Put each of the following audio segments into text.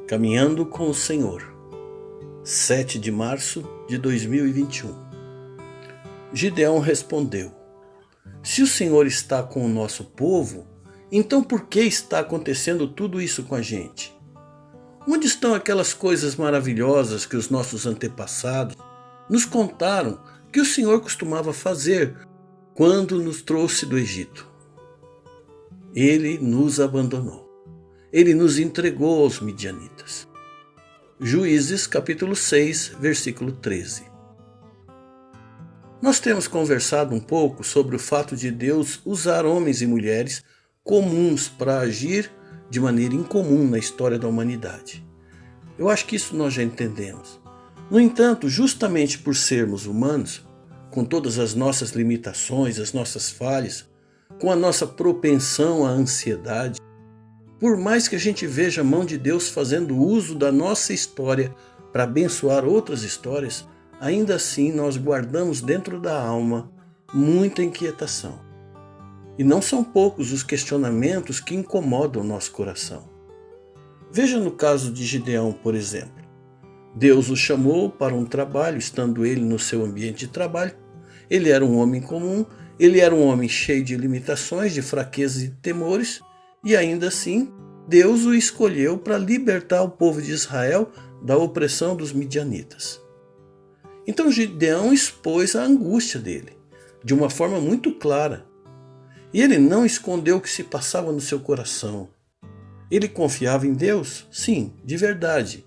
Caminhando com o Senhor, 7 de março de 2021. Gideão respondeu: Se o Senhor está com o nosso povo, então por que está acontecendo tudo isso com a gente? Onde estão aquelas coisas maravilhosas que os nossos antepassados nos contaram que o Senhor costumava fazer quando nos trouxe do Egito? Ele nos abandonou. Ele nos entregou aos midianitas. Juízes capítulo 6, versículo 13. Nós temos conversado um pouco sobre o fato de Deus usar homens e mulheres comuns para agir de maneira incomum na história da humanidade. Eu acho que isso nós já entendemos. No entanto, justamente por sermos humanos, com todas as nossas limitações, as nossas falhas, com a nossa propensão à ansiedade, por mais que a gente veja a mão de Deus fazendo uso da nossa história para abençoar outras histórias, ainda assim nós guardamos dentro da alma muita inquietação. E não são poucos os questionamentos que incomodam o nosso coração. Veja no caso de Gideão, por exemplo. Deus o chamou para um trabalho, estando ele no seu ambiente de trabalho. Ele era um homem comum, ele era um homem cheio de limitações, de fraquezas e temores, e ainda assim, Deus o escolheu para libertar o povo de Israel da opressão dos midianitas. Então Gideão expôs a angústia dele, de uma forma muito clara. E ele não escondeu o que se passava no seu coração. Ele confiava em Deus? Sim, de verdade.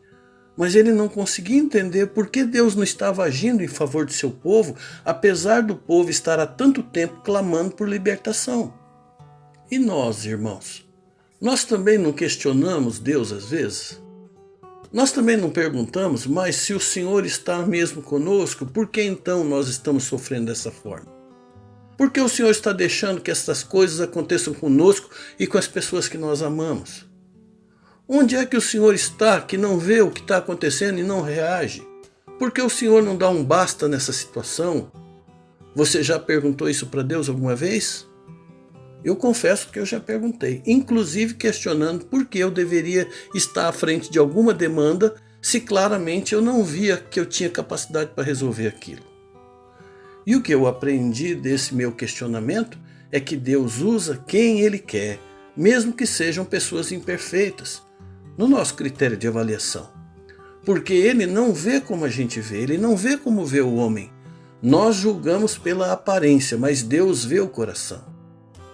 Mas ele não conseguia entender por que Deus não estava agindo em favor de seu povo, apesar do povo estar há tanto tempo clamando por libertação. E nós, irmãos? Nós também não questionamos Deus às vezes? Nós também não perguntamos, mas se o Senhor está mesmo conosco, por que então nós estamos sofrendo dessa forma? Por que o Senhor está deixando que essas coisas aconteçam conosco e com as pessoas que nós amamos? Onde é que o Senhor está que não vê o que está acontecendo e não reage? Por que o Senhor não dá um basta nessa situação? Você já perguntou isso para Deus alguma vez? Eu confesso que eu já perguntei, inclusive questionando por que eu deveria estar à frente de alguma demanda se claramente eu não via que eu tinha capacidade para resolver aquilo. E o que eu aprendi desse meu questionamento é que Deus usa quem Ele quer, mesmo que sejam pessoas imperfeitas, no nosso critério de avaliação. Porque Ele não vê como a gente vê, Ele não vê como vê o homem. Nós julgamos pela aparência, mas Deus vê o coração.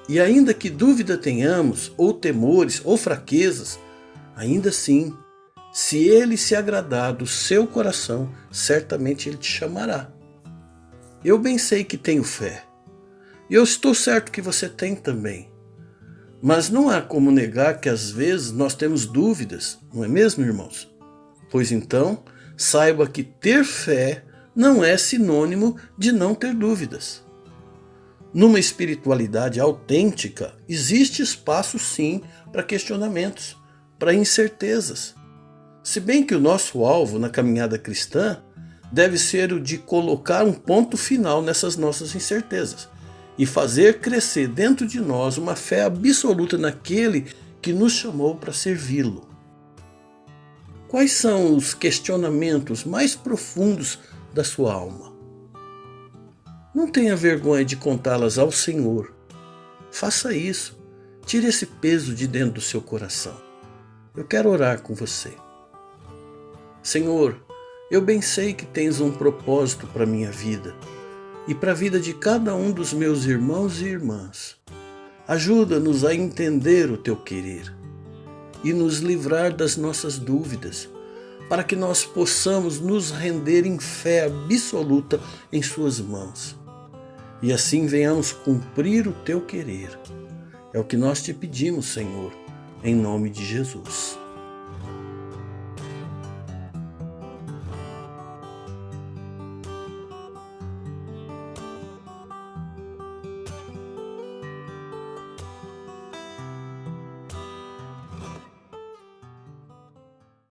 E ainda que dúvida tenhamos, ou temores, ou fraquezas, ainda assim, se Ele se agradar do seu coração, certamente Ele te chamará. Eu bem sei que tenho fé. E eu estou certo que você tem também. Mas não há como negar que às vezes nós temos dúvidas, não é mesmo, irmãos? Pois então, saiba que ter fé não é sinônimo de não ter dúvidas. Numa espiritualidade autêntica, existe espaço sim para questionamentos, para incertezas. Se bem que o nosso alvo na caminhada cristã deve ser o de colocar um ponto final nessas nossas incertezas e fazer crescer dentro de nós uma fé absoluta naquele que nos chamou para servi-lo. Quais são os questionamentos mais profundos da sua alma? Não tenha vergonha de contá-las ao Senhor. Faça isso. Tire esse peso de dentro do seu coração. Eu quero orar com você. Senhor, eu bem sei que tens um propósito para a minha vida e para a vida de cada um dos meus irmãos e irmãs. Ajuda-nos a entender o teu querer e nos livrar das nossas dúvidas, para que nós possamos nos render em fé absoluta em suas mãos. E assim venhamos cumprir o teu querer. É o que nós te pedimos, Senhor, em nome de Jesus.